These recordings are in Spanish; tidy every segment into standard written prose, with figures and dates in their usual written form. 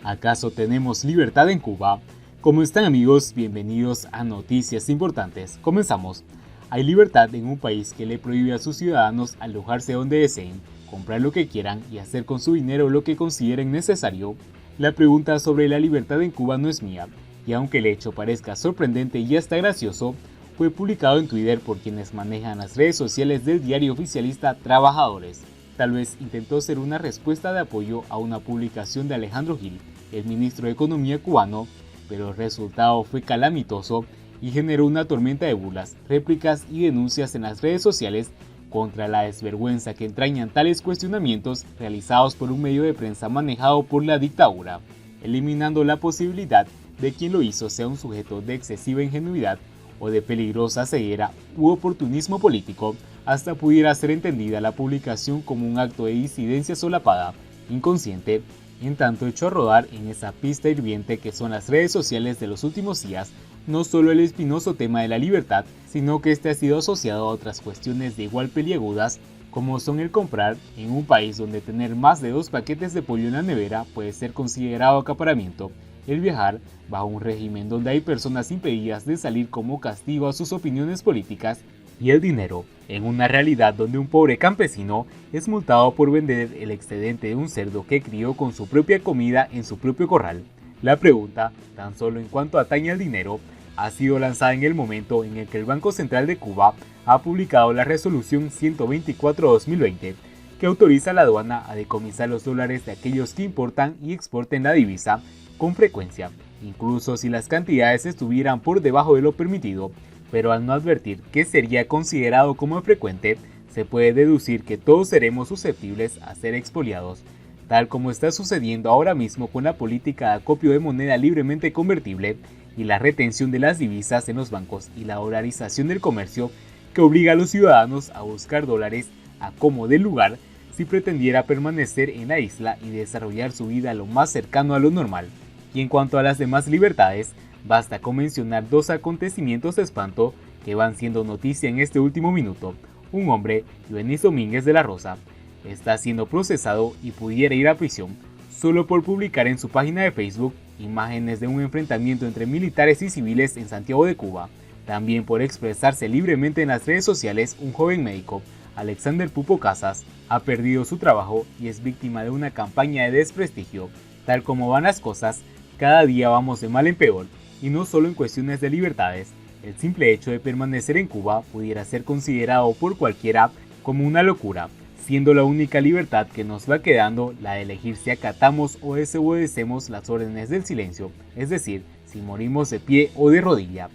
¿Acaso tenemos libertad en Cuba? ¿Cómo están, amigos? Bienvenidos a Noticias Importantes. Comenzamos. ¿Hay libertad en un país que le prohíbe a sus ciudadanos alojarse donde deseen, comprar lo que quieran y hacer con su dinero lo que consideren necesario? La pregunta sobre la libertad en Cuba no es mía, y aunque el hecho parezca sorprendente y hasta gracioso, fue publicado en Twitter por quienes manejan las redes sociales del diario oficialista Trabajadores. Tal vez intentó ser una respuesta de apoyo a una publicación de Alejandro Gil, el ministro de Economía cubano, pero el resultado fue calamitoso y generó una tormenta de burlas, réplicas y denuncias en las redes sociales contra la desvergüenza que entrañan tales cuestionamientos realizados por un medio de prensa manejado por la dictadura, eliminando la posibilidad de quien lo hizo sea un sujeto de excesiva ingenuidad o de peligrosa ceguera u oportunismo político. Hasta pudiera ser entendida la publicación como un acto de disidencia solapada, inconsciente, en tanto echó a rodar en esa pista hirviente que son las redes sociales de los últimos días, no solo el espinoso tema de la libertad, sino que este ha sido asociado a otras cuestiones de igual peliagudas, como son el comprar en un país donde tener más de 2 paquetes de pollo en la nevera puede ser considerado acaparamiento, el viajar bajo un régimen donde hay personas impedidas de salir como castigo a sus opiniones políticas, y el dinero, en una realidad donde un pobre campesino es multado por vender el excedente de un cerdo que crió con su propia comida en su propio corral. La pregunta, tan solo en cuanto atañe al dinero, ha sido lanzada en el momento en el que el Banco Central de Cuba ha publicado la resolución 124/2020, que autoriza a la aduana a decomisar los dólares de aquellos que importan y exporten la divisa con frecuencia, incluso si las cantidades estuvieran por debajo de lo permitido. Pero al no advertir qué sería considerado como frecuente, se puede deducir que todos seremos susceptibles a ser expoliados, tal como está sucediendo ahora mismo con la política de acopio de moneda libremente convertible y la retención de las divisas en los bancos y la dolarización del comercio, que obliga a los ciudadanos a buscar dólares a como de lugar si pretendiera permanecer en la isla y desarrollar su vida lo más cercano a lo normal. Y en cuanto a las demás libertades, basta con mencionar 2 acontecimientos de espanto que van siendo noticia en este último minuto. Un hombre, Yuenis Domínguez de la Rosa, está siendo procesado y pudiera ir a prisión solo por publicar en su página de Facebook imágenes de un enfrentamiento entre militares y civiles en Santiago de Cuba. También por expresarse libremente en las redes sociales, un joven médico, Alexander Pupo Casas, ha perdido su trabajo y es víctima de una campaña de desprestigio. Tal como van las cosas, cada día vamos de mal en peor. Y no solo en cuestiones de libertades, el simple hecho de permanecer en Cuba pudiera ser considerado por cualquiera como una locura, siendo la única libertad que nos va quedando la de elegir si acatamos o desobedecemos las órdenes del silencio, es decir, si morimos de pie o de rodilla.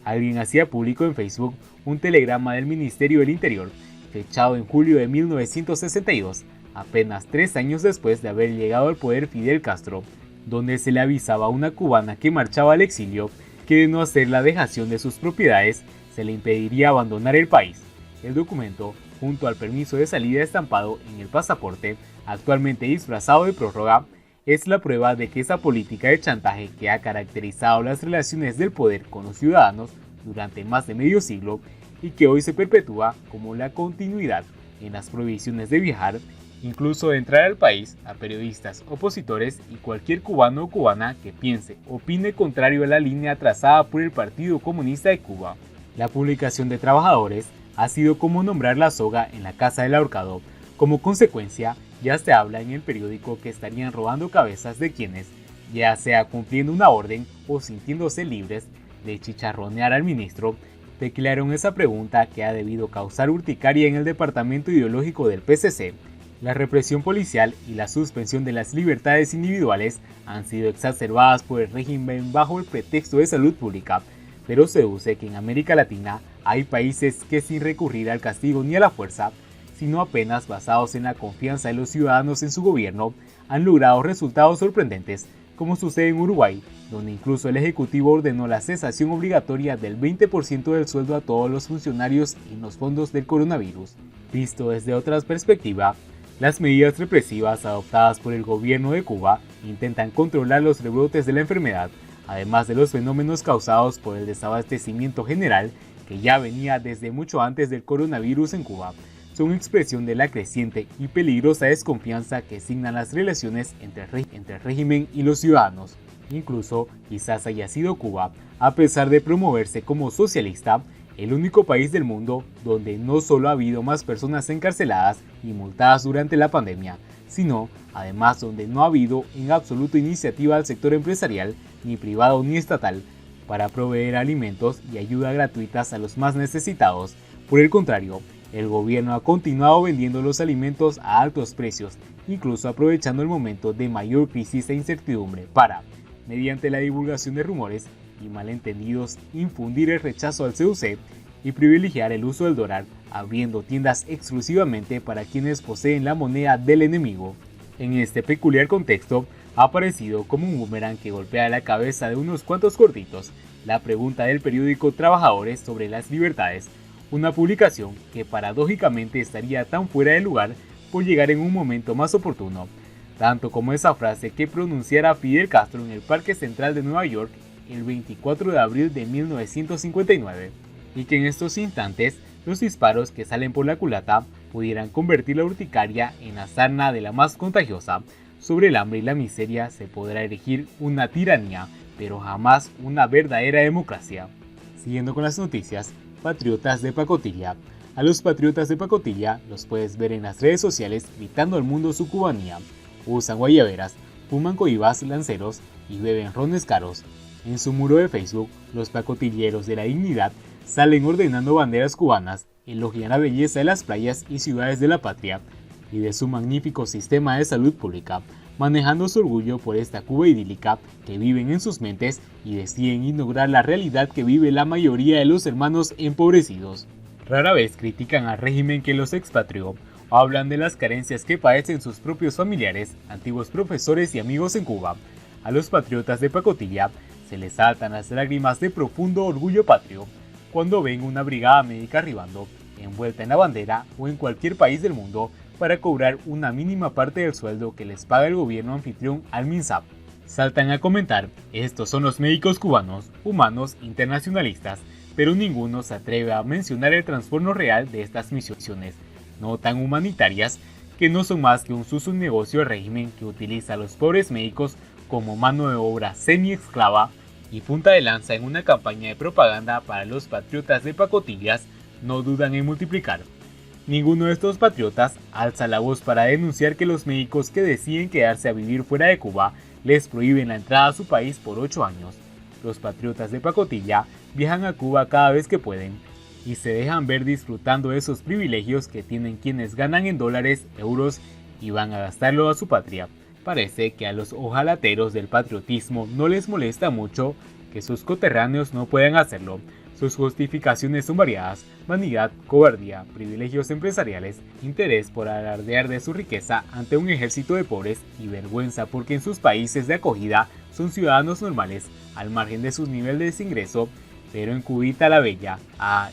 Alguien hacía público en Facebook un telegrama del Ministerio del Interior, fechado en julio de 1962, apenas 3 años después de haber llegado al poder Fidel Castro, donde se le avisaba a una cubana que marchaba al exilio que de no hacer la dejación de sus propiedades se le impediría abandonar el país. El documento, junto al permiso de salida estampado en el pasaporte, actualmente disfrazado de prórroga, es la prueba de que esa política de chantaje que ha caracterizado las relaciones del poder con los ciudadanos durante más de medio siglo y que hoy se perpetúa como la continuidad en las prohibiciones de viajar, incluso de entrar al país, a periodistas, opositores y cualquier cubano o cubana que piense o opine contrario a la línea trazada por el Partido Comunista de Cuba. La publicación de Trabajadores ha sido como nombrar la soga en la casa del ahorcado. Como consecuencia, ya se habla en el periódico que estarían robando cabezas de quienes, ya sea cumpliendo una orden o sintiéndose libres de chicharronear al ministro, declararon esa pregunta que ha debido causar urticaria en el departamento ideológico del PCC. La represión policial y la suspensión de las libertades individuales han sido exacerbadas por el régimen bajo el pretexto de salud pública, pero se deduce que en América Latina hay países que sin recurrir al castigo ni a la fuerza, sino apenas basados en la confianza de los ciudadanos en su gobierno, han logrado resultados sorprendentes, como sucede en Uruguay, donde incluso el Ejecutivo ordenó la cesación obligatoria del 20% del sueldo a todos los funcionarios en los fondos del coronavirus. Visto desde otra perspectiva, las medidas represivas adoptadas por el gobierno de Cuba intentan controlar los rebrotes de la enfermedad, además de los fenómenos causados por el desabastecimiento general que ya venía desde mucho antes del coronavirus en Cuba, son expresión de la creciente y peligrosa desconfianza que signan las relaciones entre el régimen y los ciudadanos. Incluso quizás haya sido Cuba, a pesar de promoverse como socialista, el único país del mundo donde no solo ha habido más personas encarceladas y multadas durante la pandemia, sino además donde no ha habido en absoluto iniciativa del sector empresarial, ni privado ni estatal, para proveer alimentos y ayuda gratuitas a los más necesitados. Por el contrario, el gobierno ha continuado vendiendo los alimentos a altos precios, incluso aprovechando el momento de mayor crisis e incertidumbre para, mediante la divulgación de rumores y malentendidos, infundir el rechazo al CUC y privilegiar el uso del dólar, abriendo tiendas exclusivamente para quienes poseen la moneda del enemigo. En este peculiar contexto, ha aparecido como un boomerang que golpea la cabeza de unos cuantos gorditos la pregunta del periódico Trabajadores sobre las libertades, una publicación que paradójicamente estaría tan fuera de lugar por llegar en un momento más oportuno, tanto como esa frase que pronunciara Fidel Castro en el Parque Central de Nueva York el 24 de abril de 1959, y que en estos instantes los disparos que salen por la culata pudieran convertir la urticaria en la sarna de la más contagiosa. Sobre el hambre y la miseria se podrá erigir una tiranía, pero jamás una verdadera democracia. Siguiendo con las noticias, patriotas de pacotilla. A los patriotas de pacotilla los puedes ver en las redes sociales gritando al mundo su cubanía. Usan guayaberas, fuman cohibas lanceros y beben rones caros. En su muro de Facebook, los pacotilleros de la dignidad salen ordenando banderas cubanas, elogian la belleza de las playas y ciudades de la patria y de su magnífico sistema de salud pública, manejando su orgullo por esta Cuba idílica que viven en sus mentes y deciden ignorar la realidad que vive la mayoría de los hermanos empobrecidos. Rara vez critican al régimen que los expatrió o hablan de las carencias que padecen sus propios familiares, antiguos profesores y amigos en Cuba. A los patriotas de pacotilla se les saltan las lágrimas de profundo orgullo patrio cuando ven una brigada médica arribando, envuelta en la bandera o en cualquier país del mundo, para cobrar una mínima parte del sueldo que les paga el gobierno anfitrión al MINSAP. Saltan a comentar, estos son los médicos cubanos, humanos, internacionalistas, pero ninguno se atreve a mencionar el trastorno real de estas misiones, no tan humanitarias, que no son más que un sucio negocio del régimen que utiliza a los pobres médicos como mano de obra semi-esclava y punta de lanza en una campaña de propaganda para los patriotas de pacotillas. No dudan en multiplicar. Ninguno de estos patriotas alza la voz para denunciar que los médicos que deciden quedarse a vivir fuera de Cuba les prohíben la entrada a su país por 8 años. Los patriotas de pacotilla viajan a Cuba cada vez que pueden y se dejan ver disfrutando de esos privilegios que tienen quienes ganan en dólares, euros y van a gastarlo a su patria. Parece que a los ojalateros del patriotismo no les molesta mucho que sus coterráneos no puedan hacerlo. Sus justificaciones son variadas: vanidad, cobardía, privilegios empresariales, interés por alardear de su riqueza ante un ejército de pobres y vergüenza porque en sus países de acogida son ciudadanos normales, al margen de sus niveles de ingreso. Pero en Cubita la Bella,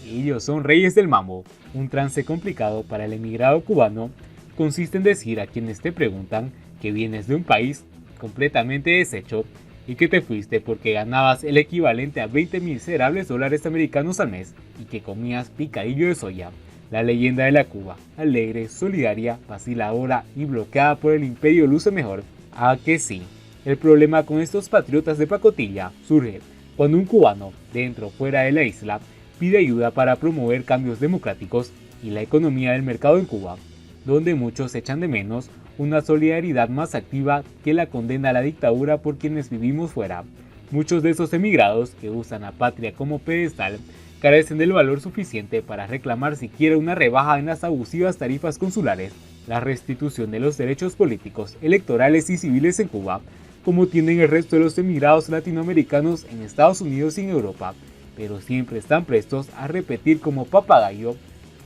ellos son reyes del mambo. Un trance complicado para el emigrado cubano consiste en decir a quienes te preguntan que vienes de un país completamente deshecho y que te fuiste porque ganabas el equivalente a 20 miserables dólares americanos al mes y que comías picadillo de soya. La leyenda de la Cuba, alegre, solidaria, vaciladora y bloqueada por el imperio luce mejor. Que sí. El problema con estos patriotas de pacotilla surge cuando un cubano, dentro o fuera de la isla, pide ayuda para promover cambios democráticos y la economía del mercado en Cuba, donde muchos echan de menos una solidaridad más activa que la condena a la dictadura por quienes vivimos fuera. Muchos de esos emigrados que usan a patria como pedestal carecen del valor suficiente para reclamar siquiera una rebaja en las abusivas tarifas consulares, la restitución de los derechos políticos, electorales y civiles en Cuba, como tienen el resto de los emigrados latinoamericanos en Estados Unidos y en Europa, pero siempre están prestos a repetir como papagayo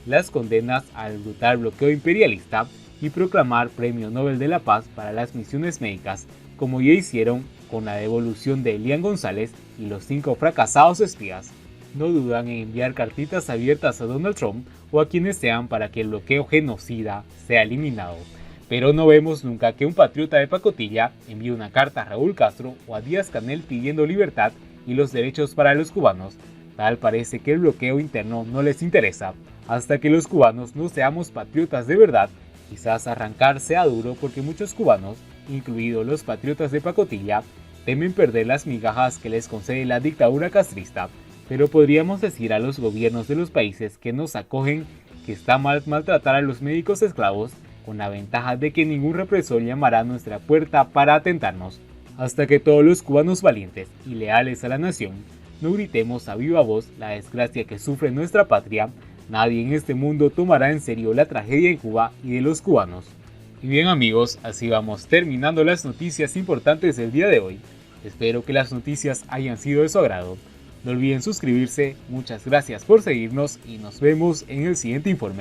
las condenas al brutal bloqueo imperialista y proclamar Premio Nobel de la Paz para las misiones médicas, como ya hicieron con la devolución de Elian González y los 5 fracasados espías. No dudan en enviar cartitas abiertas a Donald Trump o a quienes sean para que el bloqueo genocida sea eliminado. Pero no vemos nunca que un patriota de pacotilla envíe una carta a Raúl Castro o a Díaz-Canel pidiendo libertad y los derechos para los cubanos. Tal parece que el bloqueo interno no les interesa. Hasta que los cubanos no seamos patriotas de verdad, quizás arrancar sea duro porque muchos cubanos, incluidos los patriotas de pacotilla, temen perder las migajas que les concede la dictadura castrista, pero podríamos decir a los gobiernos de los países que nos acogen que está mal maltratar a los médicos esclavos, con la ventaja de que ningún represor llamará a nuestra puerta para atentarnos. Hasta que todos los cubanos valientes y leales a la nación no gritemos a viva voz la desgracia que sufre nuestra patria, nadie en este mundo tomará en serio la tragedia en Cuba y de los cubanos. Y bien amigos, así vamos terminando las noticias importantes del día de hoy. Espero que las noticias hayan sido de su agrado. No olviden suscribirse, muchas gracias por seguirnos y nos vemos en el siguiente informe.